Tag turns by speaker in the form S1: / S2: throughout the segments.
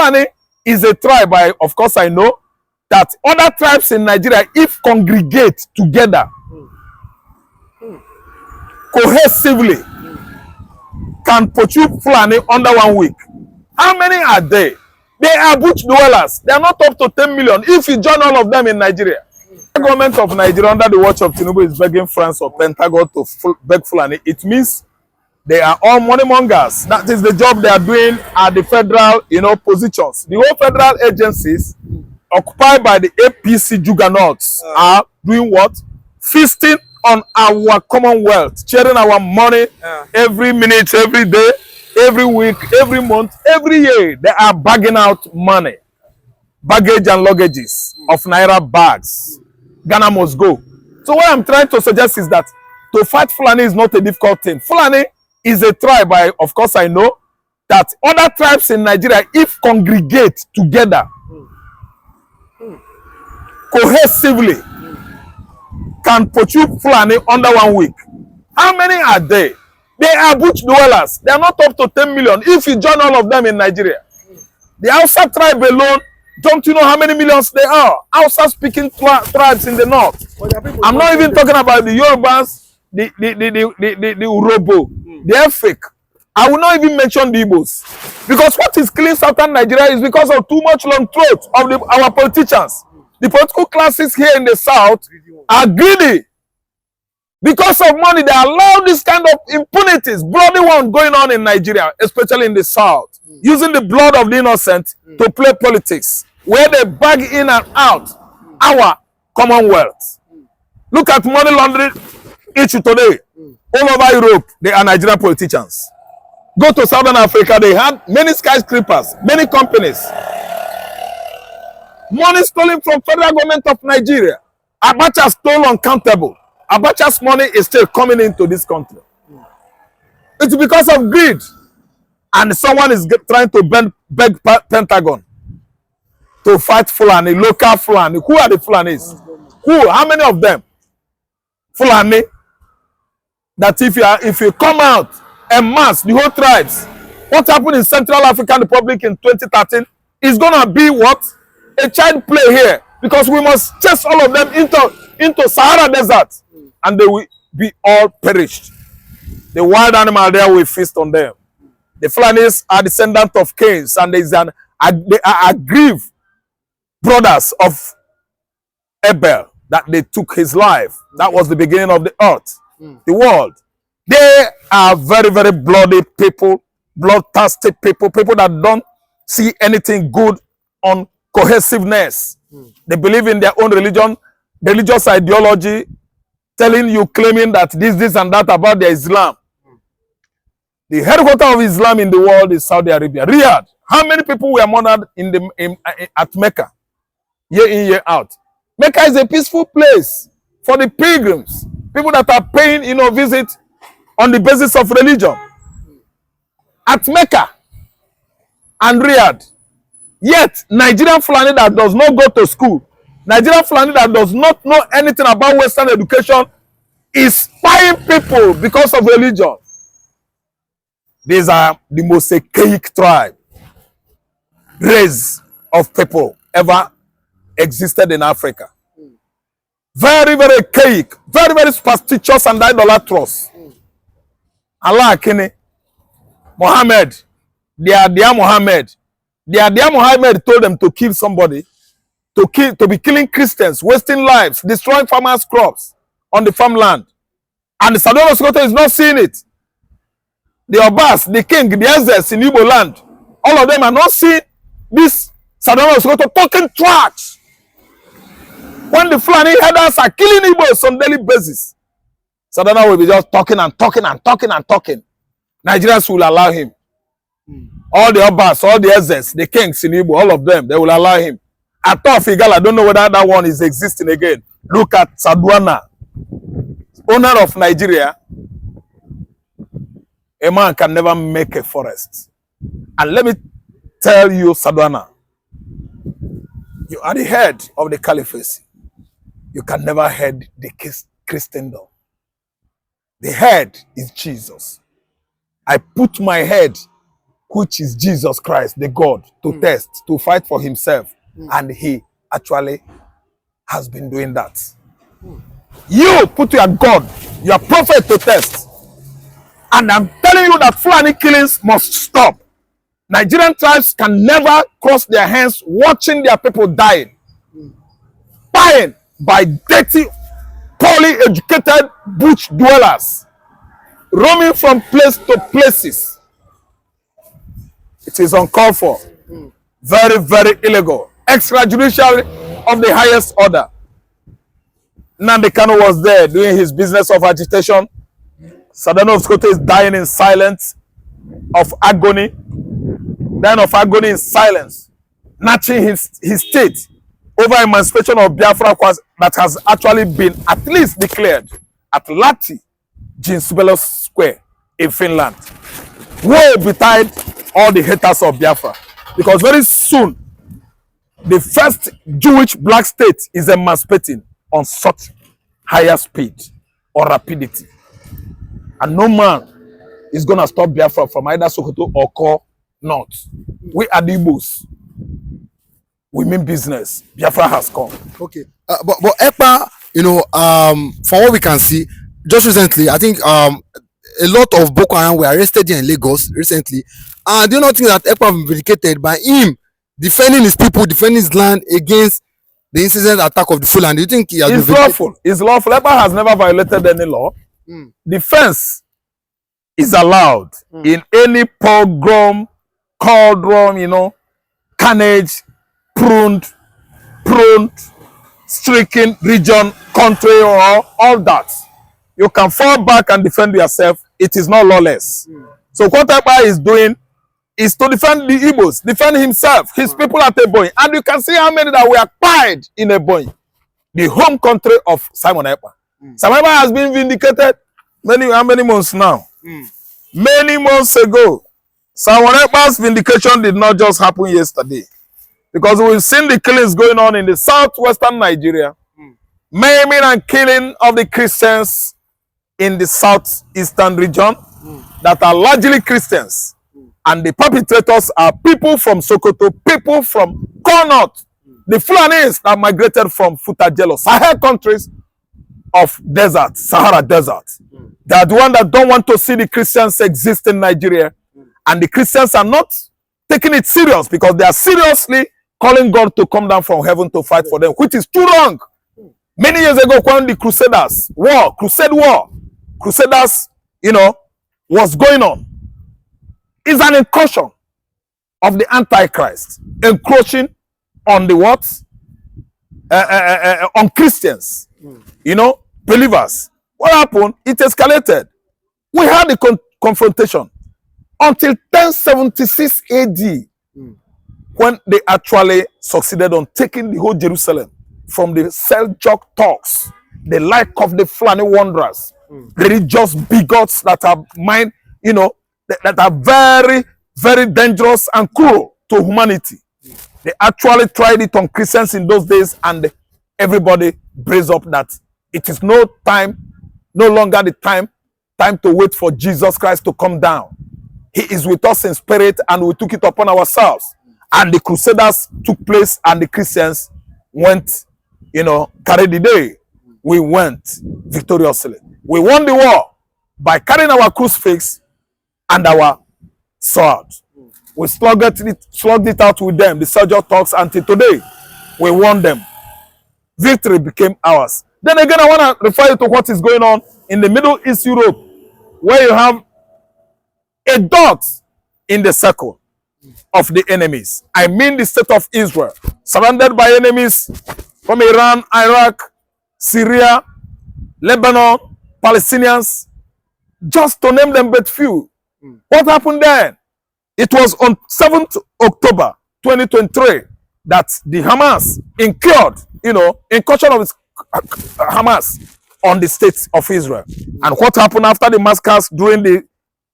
S1: Fulani is a tribe, of course I know, that other tribes in Nigeria, if congregate together, cohesively, can pursue Fulani under 1 week. How many are they? They are bush dwellers. They are not up to 10 million. If you join all of them in Nigeria, the government of Nigeria under the watch of Tinubu is begging France or Pentagon to beg Fulani. It means they are all money mongers. That is the job they are doing at the federal, positions. The whole federal agencies occupied by the APC juggernauts are doing what? Feasting on our commonwealth, sharing our money every minute, every day, every week, every month, every year. They are bagging out money, baggage and luggages of Naira bags. Ghana must go. So what I'm trying to suggest is that to fight Fulani is not a difficult thing. Fulani is a tribe, of course I know, that other tribes in Nigeria, if congregate together, cohesively, can pursue Fulani under 1 week. How many are they? They are bush dwellers. They are not up to 10 million. If you join all of them in Nigeria, the Hausa tribe alone, don't you know how many millions they are? Hausa speaking tribes in the north. I'm not even talking about the Yorubas, the Urobo, the Efik. I will not even mention the Igbos. Because what is killing southern Nigeria is because of too much long throat of our politicians. The political classes here in the south are greedy. Because of money, they allow this kind of impunities, bloody one going on in Nigeria, especially in the south, using the blood of the innocent to play politics, where they bag in and out our commonwealth. Look at money laundering issue today. All over Europe, they are Nigerian politicians. Go to Southern Africa, they had many skyscrapers, many companies. Money stolen from federal government of Nigeria. Abacha stole uncountable. Abacha's money is still coming into this country. It's because of greed. And someone is trying to beg Pentagon to fight Fulani, local Fulani. Who are the Fulanis? Who? How many of them? Fulani. That if you come out en masse, the whole tribes, what happened in Central African Republic in 2013 is going to be what? A child play here. Because we must chase all of them into Sahara Desert. And they will be all perished. The wild animal there will feast on them. The Fulanis are descendants of Cains, and they are aggrieved brothers of Abel that they took his life. That was the beginning of the earth, the world. They are very, very bloody people, bloodthirsty people, people that don't see anything good on cohesiveness. They believe in their own religion, religious ideology, telling you, claiming that this and that about their Islam. The headquarters of Islam in the world is Saudi Arabia, Riyadh. How many people were murdered at Mecca, year in, year out? Mecca is a peaceful place for the pilgrims, people that are paying, visit on the basis of religion. At Mecca and Riyadh. Yet, Nigerian Fulani that does not go to school, Nigerian Fulani that does not know anything about Western education is spying people because of religion. These are the most archaic tribe, race of people ever existed in Africa. Very, very archaic, very, very superstitious and idolatrous. Allah Akini, Muhammad, their Muhammad. Their Muhammad told them to kill somebody, to be killing Christians, wasting lives, destroying farmers' crops on the farmland. And the Sadona Sokoto is not seeing it. The Obas, the king, the Ezes in Igbo land, all of them are not seeing this Sadona Sokoto talking trash. When the Fulani headers are killing Igbos on daily basis, Sadona will be just talking and talking and talking and talking. Nigerians will allow him. All the Obas, all the Ezes, the kings in Igbo, all of them, they will allow him. Atofigal, I don't know whether that one is existing again. Look at Sadwana, owner of Nigeria. A man can never make a forest. And let me tell you, Sadwana, you are the head of the caliphate. You can never head the Christendom. The head is Jesus. I put my head which is Jesus Christ, the God, to test, to fight for himself. And he actually has been doing that. You put your God, your prophet to test. And I'm telling you that Fulani killings must stop. Nigerian tribes can never cross their hands watching their people dying. Dying by dirty, poorly educated bush dwellers. Roaming from place to places. It is uncalled for. Very, very illegal. Extrajudicial of the highest order. Nnamdi Kanu was there doing his business of agitation. Sadano of Sokoto is dying in silence of agony. Dying of agony in silence. Snatching his state over emancipation of Biafra that has actually been at least declared at Lati, Jinsubelo Square in Finland. Woe betide all the haters of Biafra. Because very soon, the first Jewish black state is emancipating on such higher speed or rapidity. And no man is going to stop Biafra from either Sokoto or Ko North. We are the Igbos. We mean business. Biafra has come.
S2: Okay. But Ekpa, you know, from what we can see, just recently, I think a lot of Boko Haram were arrested here in Lagos recently. And do you not think that Ekpa was vindicated by him defending his people, defending his land against the incident attack of the Fulani? Do you think he has
S1: been lawful? It's lawful. Ekpa has never violated any law. Defense is allowed in any pogrom, cauldron, you know, carnage, pruned, stricken region, country, or all that. You can fall back and defend yourself. It is not lawless. So what Ekpa is doing is to defend the Igbos, defend himself, his people at Ebonyi. And you can see how many that were pied in Ebonyi, the home country of Simon Ekpa. Simon Ekpa has been vindicated how many months now? Many months ago. Simon Ekpa's vindication did not just happen yesterday. Because we've seen the killings going on in the southwestern Nigeria, maiming and killing of the Christians in the southeastern region that are largely Christians. And the perpetrators are people from Sokoto, people from Connaught, the Fulanis that migrated from Futajelo, Sahel countries of desert, Sahara Desert. They are the ones that don't want to see the Christians exist in Nigeria. And the Christians are not taking it serious because they are seriously calling God to come down from heaven to fight for them, which is too wrong. Many years ago, when the Crusaders, Crusaders, you know, was going on, is an incursion of the Antichrist, encroaching on the what? On Christians, you know, believers. What happened? It escalated. We had a confrontation until 1076 AD, when they actually succeeded on taking the whole Jerusalem from the Seljuk Turks, the like of the Fulani wanderers, religious bigots that are you know, that are very, very dangerous and cruel to humanity. They actually tried it on Christians in those days, and everybody braced up that it is no longer the time to wait for Jesus Christ to come down. He is with us in spirit, and we took it upon ourselves. And the Crusaders took place, and the Christians went, you know, carried the day. We went victoriously. We won the war by carrying our crucifix and our sword. We slugged it out with them, the Seljuk Turks, until today. We won them. Victory became ours. Then again, I want to refer you to what is going on in the Middle East Europe, where you have a dot in the circle of the enemies. I mean the state of Israel, surrounded by enemies from Iran, Iraq, Syria, Lebanon, Palestinians, just to name them but few. What happened then? It was on 7th October 2023 that the Hamas incurred, you know, incursion of Hamas on the state of Israel. And what happened after the massacres during the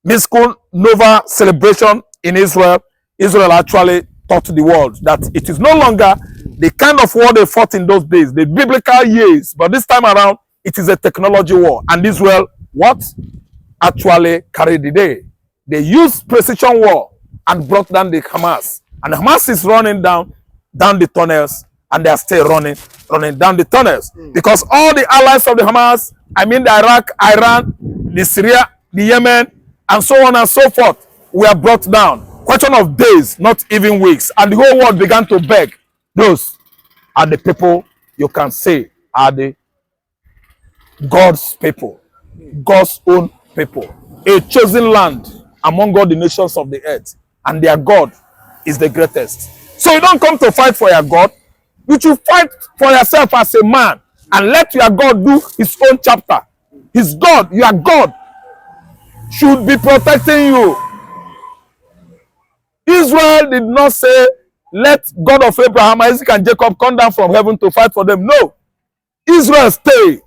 S1: Mizkun Nova celebration in Israel? Israel actually taught the world that it is no longer the kind of war they fought in those days, the biblical years, but this time around, it is a technology war. And Israel, what? Actually carried the day. They used precision war and brought down the Hamas. And Hamas is running down the tunnels, and they are still running down the tunnels. Because all the allies of the Hamas, I mean the Iraq, Iran, the Syria, the Yemen, and so on and so forth, were brought down. Question of days, not even weeks. And the whole world began to beg. Those are the people you can say are the God's people, God's own people, a chosen land among all the nations of the earth, and their God is the greatest. So you don't come to fight for your God. You should fight for yourself as a man and let your God do his own chapter. His God, your God, should be protecting you. Israel did not say, let God of Abraham, Isaac, and Jacob come down from heaven to fight for them. No. Israel stayed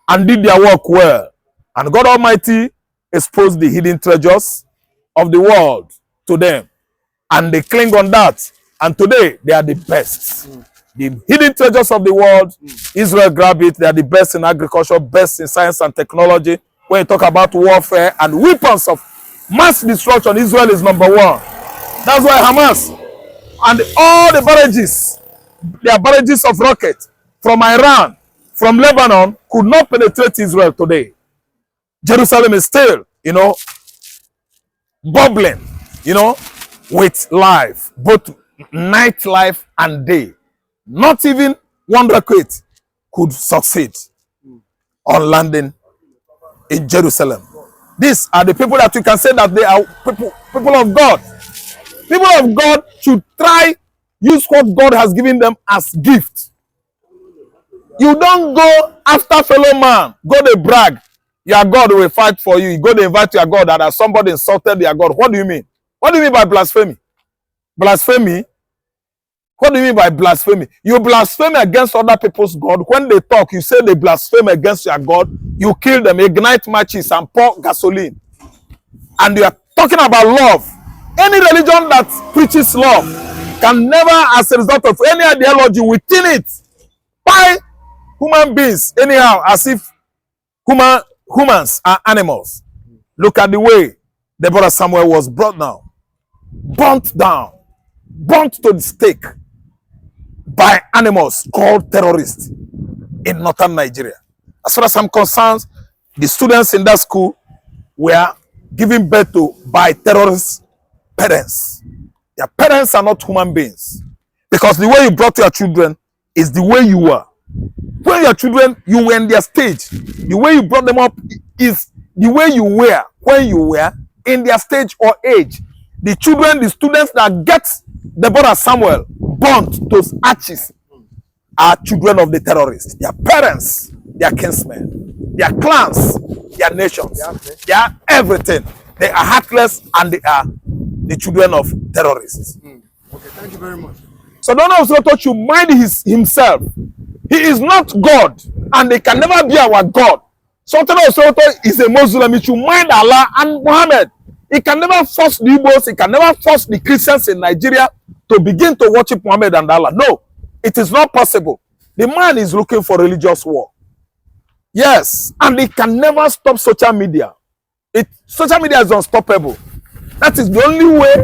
S1: and did their work well. And God Almighty exposed the hidden treasures of the world to them. And they cling on that. And today, they are the best. The hidden treasures of the world, Israel grab it. They are the best in agriculture, best in science and technology. When you talk about warfare and weapons of mass destruction, Israel is number one. That's why Hamas and all the barrages, their barrages of rockets from Iran, from Lebanon, could not penetrate Israel today. Jerusalem is still, bubbling, with life, both night life and day. Not even one rocket could succeed on landing in Jerusalem. These are the people that you can say that they are people of God. People of God should try use what God has given them as gift. You don't go after fellow man. Go to brag. Your God will fight for you. You go to invite your God that somebody insulted your God. What do you mean? What do you mean by blasphemy? Blasphemy? What do you mean by blasphemy? You blaspheme against other people's God. When they talk, you say they blaspheme against your God. You kill them, ignite matches, and pour gasoline. And you are talking about love. Any religion that preaches love can never, as a result of any ideology within it, buy human beings anyhow, as if humans are animals. Look at the way Deborah Samuel was brought down, burnt to the stake by animals called terrorists in northern Nigeria. As far as I'm concerned, the students in that school were given birth to by terrorist parents. Their parents are not human beings. Because the way you brought your children is the way you were. When your children, you were in their stage. The way you brought them up is the way you were when you were in their stage or age. The children, the students that get Deborah Samuel burnt to ashes are children of the terrorists. Their parents, their kinsmen, their clans, their nations, they are everything. They are heartless and they are the children of terrorists.
S2: Okay, thank you very much.
S1: So Donald Soto should mind himself. He is not God and he can never be our God. Sultan Soto is a Muslim. He should mind Allah and Muhammad. He can never force the Igbos, he can never force the Christians in Nigeria to begin to worship Muhammad and Allah. No, it is not possible. The man is looking for religious war. Yes, and he can never stop social media. Social media is unstoppable. That is the only way,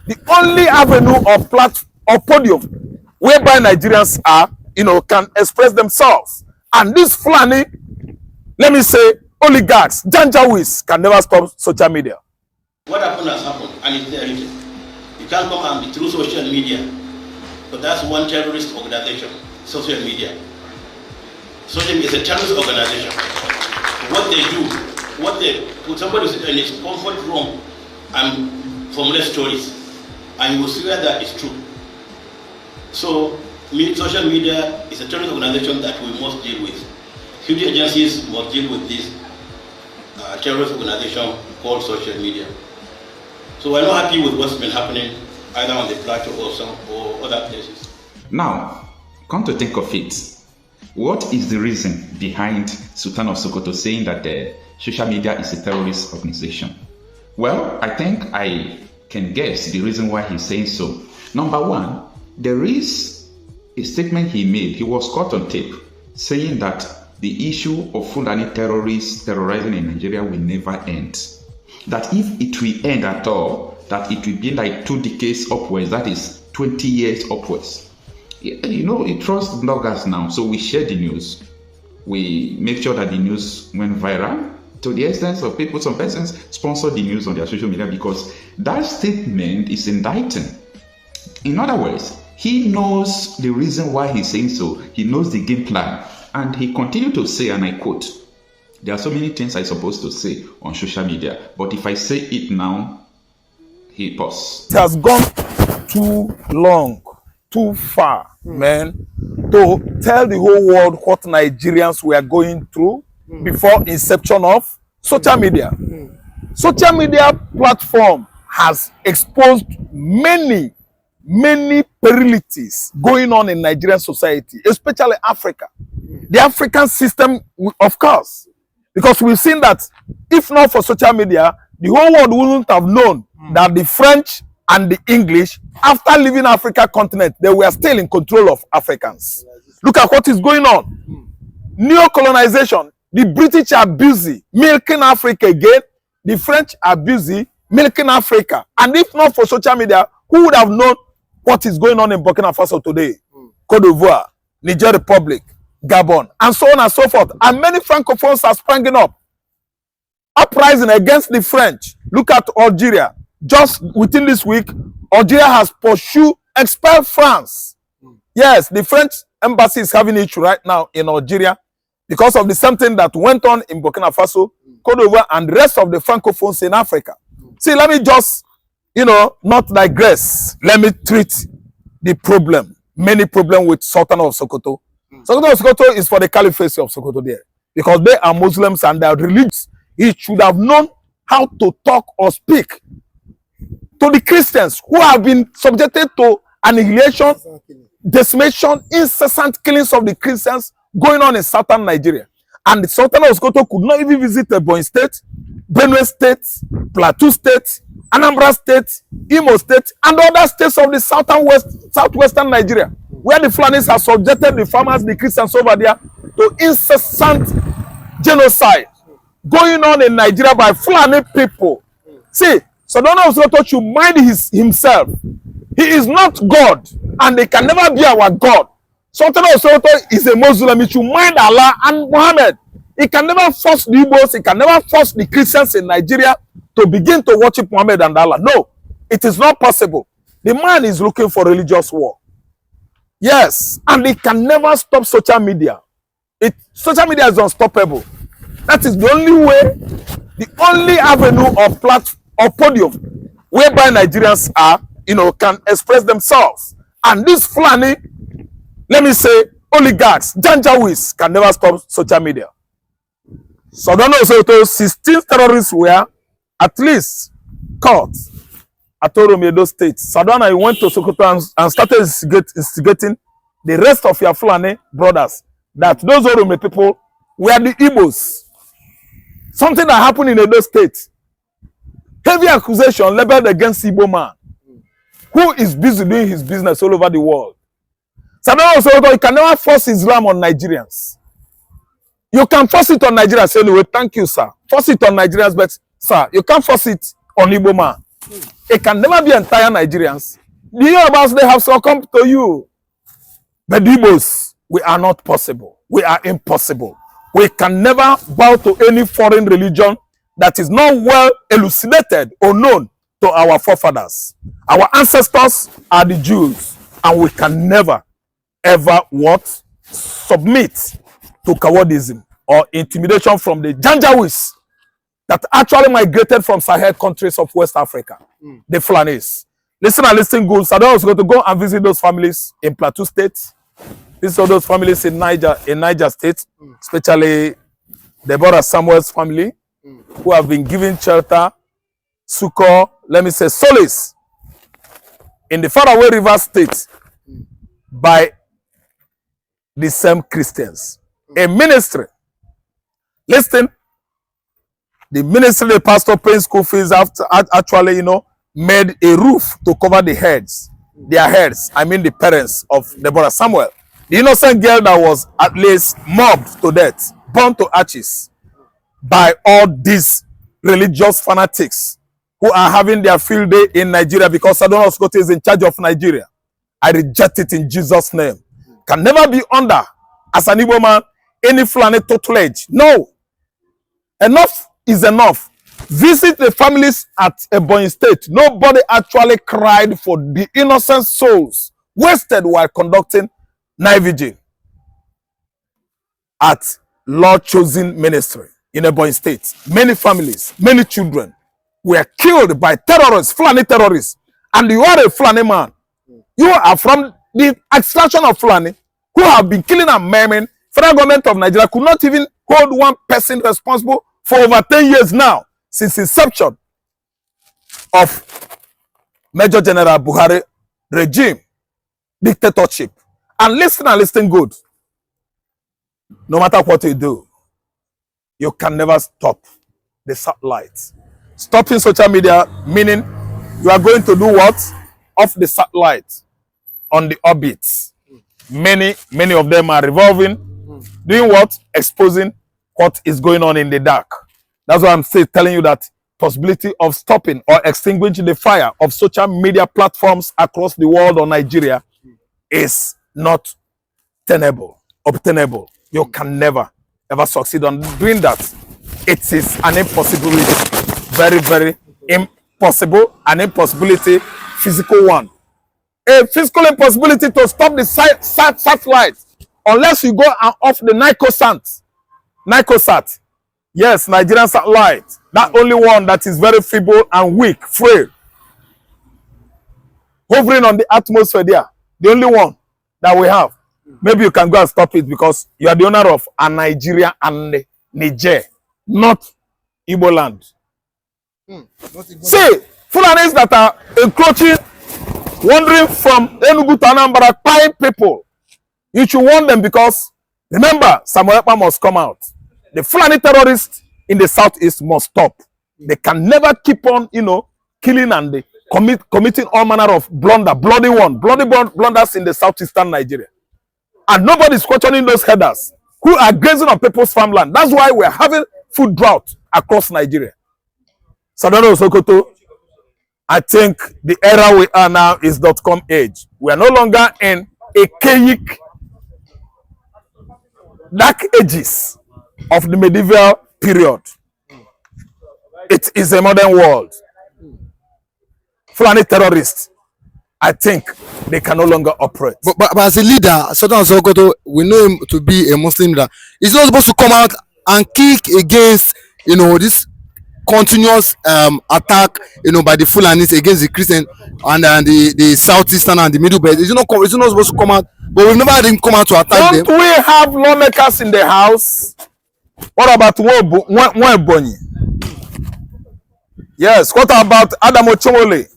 S1: the only avenue or platform or podium whereby Nigerians are, can express themselves. And this Fulani, let me say, oligarchs, Janjaweeds can never stop social media.
S3: What happened has happened, and it's there written. You can't come and be through social media, but that's one terrorist organization, social media. Social media is a terrorist organization. What they do, put somebody in his comfort room and formulate stories, and you will see that is true. So, social media is a terrorist organization that we must deal with. Security agencies must deal with this terrorist organization called social media. So we're not happy with what's been happening either on the plateau or other places.
S4: Now, come to think of it, what is the reason behind Sultan of Sokoto saying that the social media is a terrorist organization? Well, I think I can guess the reason why he's saying so. Number one, there is a statement he made. He was caught on tape saying that the issue of Fulani terrorists terrorizing in Nigeria will never end. That if it will end at all, that it will be like 2 decades upwards, that is 20 years upwards. You know, it trusts bloggers now, so we share the news. We make sure that the news went viral to the extent of people, some persons sponsor the news on their social media because that statement is indicting. In other words, he knows the reason why he's saying so. He knows the game plan. And he continued to say, and I quote, "There are so many things I'm supposed to say on social media, but if I say it now," he paused.
S1: It has gone too long, too far, man, to tell the whole world what Nigerians were going through before inception of social media. Social media platform has exposed many perilities going on in Nigerian society, especially Africa. The African system, of course, because we've seen that if not for social media, the whole world wouldn't have known that the French and the English, after leaving Africa continent, they were still in control of Africans. Look at what is going on. Neo-colonization. The British are busy milking Africa again. The French are busy milking Africa. And if not for social media, who would have known what is going on in Burkina Faso today? Cote d'Ivoire, Niger Republic, Gabon, and so on and so forth. And many Francophones are springing up, uprising against the French. Look at Algeria. Just within this week, Algeria has pursued, expelled France. Yes, the French embassy is having issue right now in Algeria because of the same thing that went on in Burkina Faso, Cote d'Ivoire, and the rest of the Francophones in Africa. See, let me just, not digress. Let me treat the problem, many problems with Sultan of Sokoto. Sultan of Sokoto is for the caliphate of Sokoto there because they are Muslims and they are religious. He should have known how to talk or speak to the Christians who have been subjected to annihilation, decimation, incessant killings of the Christians going on in southern Nigeria. And the Sultan of Sokoto could not even visit Ebonyi State, Benue State, Plateau State, Anambra State, Imo State, and other states of the southwestern Nigeria, where the Fulanis have subjected the farmers, the Christians over there, to incessant genocide going on in Nigeria by Fulani people. See, Sultan of Sokoto should mind himself. He is not God, and they can never be our God. Sultan of Sokoto is a Muslim. He should mind Allah and Muhammad. He can never force the Igbos, he can never force the Christians in Nigeria to begin to worship Muhammad and Allah. No, it is not possible. The man is looking for religious war. Yes, and he can never stop social media. Social media is unstoppable. That is the only way, the only avenue or platform or podium whereby Nigerians are, can express themselves. And this Fulani, let me say, oligarchs, Janjaweeds can never stop social media. So I don't know, so 16 terrorists were at least caught at Oromedo State. Sadana went to Sokoto and started instigating the rest of your Fulani brothers that those Orome people were the Igbos. Something that happened in Edo State. Heavy accusation leveled against Igbo man who is busy doing his business all over the world. Sadana also, you can never force Islam on Nigerians. You can force it on Nigerians. Say, anyway, thank you, sir. Force it on Nigerians, but sir, you can't force it on Igbo man. It can never be entire Nigerians. The Yorubas, they have succumbed to you. But the Igbos, we are not possible. We are impossible. We can never bow to any foreign religion that is not well elucidated or known to our forefathers. Our ancestors are the Jews, and we can never, ever submit to cowardism or intimidation from the Janjaweeds that actually migrated from Sahel countries of West Africa, the Fulanis. Listen and listen good. So I was going to go and visit those families in Plateau State. Visit those families in Niger State, especially Deborah Samuel's family, who have been given shelter, succor, let me say solace, in the faraway River State by the same Christians. A ministry. Listen, the ministry, the pastor paying school fees after actually, made a roof to cover their heads. I mean the parents of Deborah Samuel. The innocent girl that was at least mobbed to death, burned to ashes by all these religious fanatics who are having their field day in Nigeria because Sadona Sokoto is in charge of Nigeria. I reject it in Jesus' name. Can never be under, as an Igbo man, any Fulani tutelage. No. Enough is enough. Visit the families at Ebonyi State. Nobody actually cried for the innocent souls wasted while conducting night vigil at Lord Chosen Ministry in Ebonyi State. Many families, many children were killed by terrorists, Fulani terrorists. And you are a Fulani man. You are from the extraction of Fulani who have been killing and maiming. Federal government of Nigeria could not even hold one person responsible for over 10 years now, since inception of Major General Buhari regime, dictatorship. And listen good. No matter what you do, you can never stop the satellites. Stopping social media, meaning you are going to do what? Off the satellite on the orbits. Many of them are revolving, doing what? Exposing what is going on in the dark. That's why I'm telling you that possibility of stopping or extinguishing the fire of social media platforms across the world or Nigeria is not obtainable. You can never, ever succeed on doing that. It is an impossibility. Very impossible. An impossibility, physical one. A physical impossibility to stop the satellite unless you go off the NICOSAT. Yes, Nigerian satellite. That only one that is very feeble and weak, frail. Hovering on the atmosphere there. The only one that we have. Maybe you can go and stop it because you are the owner of a Nigeria and Niger, not Igbo land. See, Fulanis that are encroaching, wandering from Enugu to Anambra, paying people. You should warn them because, remember, Samuel Ekpa must come out. The Fulani terrorists in the southeast must stop. They can never keep on, killing and committing all manner of bloody blunders in the southeastern Nigeria. And nobody is questioning those headers who are grazing on people's farmland. That's why we're having food drought across Nigeria. Sadona Sokoto, I think the era we are now is .com age. We are no longer in archaic dark ages of the medieval period. It is a modern world. Fulani terrorists, I think they can no longer operate.
S2: But as a leader, Sadona Sokoto, we know him to be a Muslim leader. He's not supposed to come out and kick against, this continuous attack, by the Fulanis against the Christian and the southeastern and the middle belt. He's not supposed to come out, but we've never had him come out to attack them.
S1: Don't we have lawmakers in the house? What about Ebonyi? Yes, what about Adam Ochimole?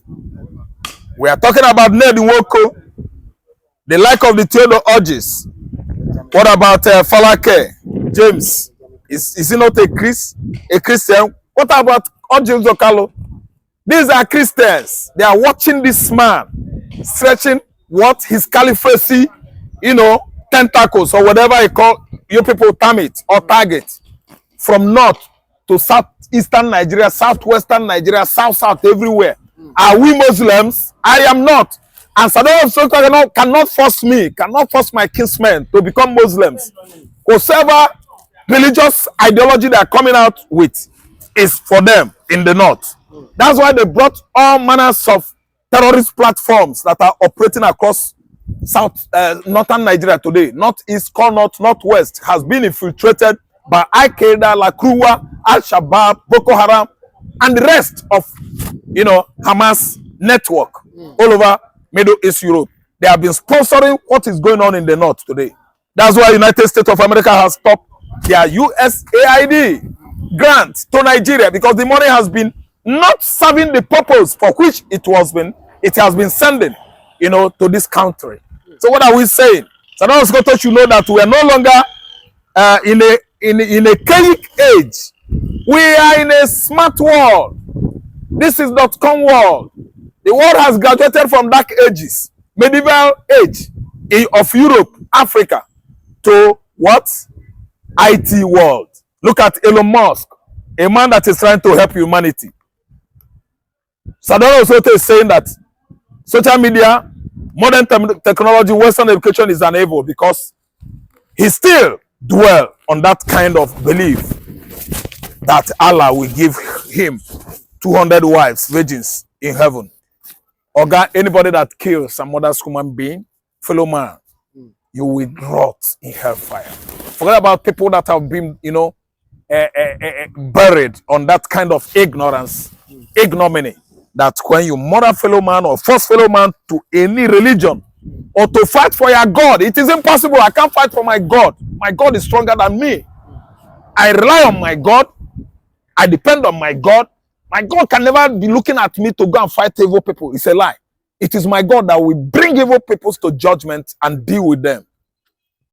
S1: We are talking about Ned Nwoko, the like of the Theodore Orges. What about Falake? James? Is he not a Christian? What about Orjes Okalo? These are Christians. They are watching this man stretching his caliphate, tentacles or whatever you call you people term it or target from north to southeastern Nigeria, southwestern Nigeria, south everywhere. Are we Muslims? I am not. And Sadona Sokoto cannot force my kinsmen to become Muslims. Whatever religious ideology they are coming out with is for them in the north. That's why they brought all manners of terrorist platforms that are operating across northern Nigeria today. Northeast, north, northwest has been infiltrated by Al-Qaeda, Lakruwa, Al-Shabaab, Boko Haram, and the rest of, Hamas network all over Middle East Europe. They have been sponsoring what is going on in the north today. That's why United States of America has stopped their USAID grant to Nigeria because the money has been not serving the purpose for which it has been sending, to this country. So what are we saying? Sadona Sokoto should know that we are no longer in a chaotic age. We are in a smart world. This is .com world. The world has graduated from dark ages, medieval age of Europe, Africa, to what? IT world. Look at Elon Musk, a man that is trying to help humanity. Sadara Osote is saying that social media, modern technology, Western education is an evil because he still dwell on that kind of belief that Allah will give him 200 wives, virgins in heaven. Or anybody that kills some other human being, fellow man, you will rot in hellfire. Forget about people that have been, buried on that kind of ignorance, ignominy, that when you murder fellow man or force fellow man to any religion or to fight for your God, it is impossible. I can't fight for my God. My God is stronger than me. I rely on my God. I depend on my God. My God can never be looking at me to go and fight evil people. It's a lie. It is my God that will bring evil people to judgment and deal with them.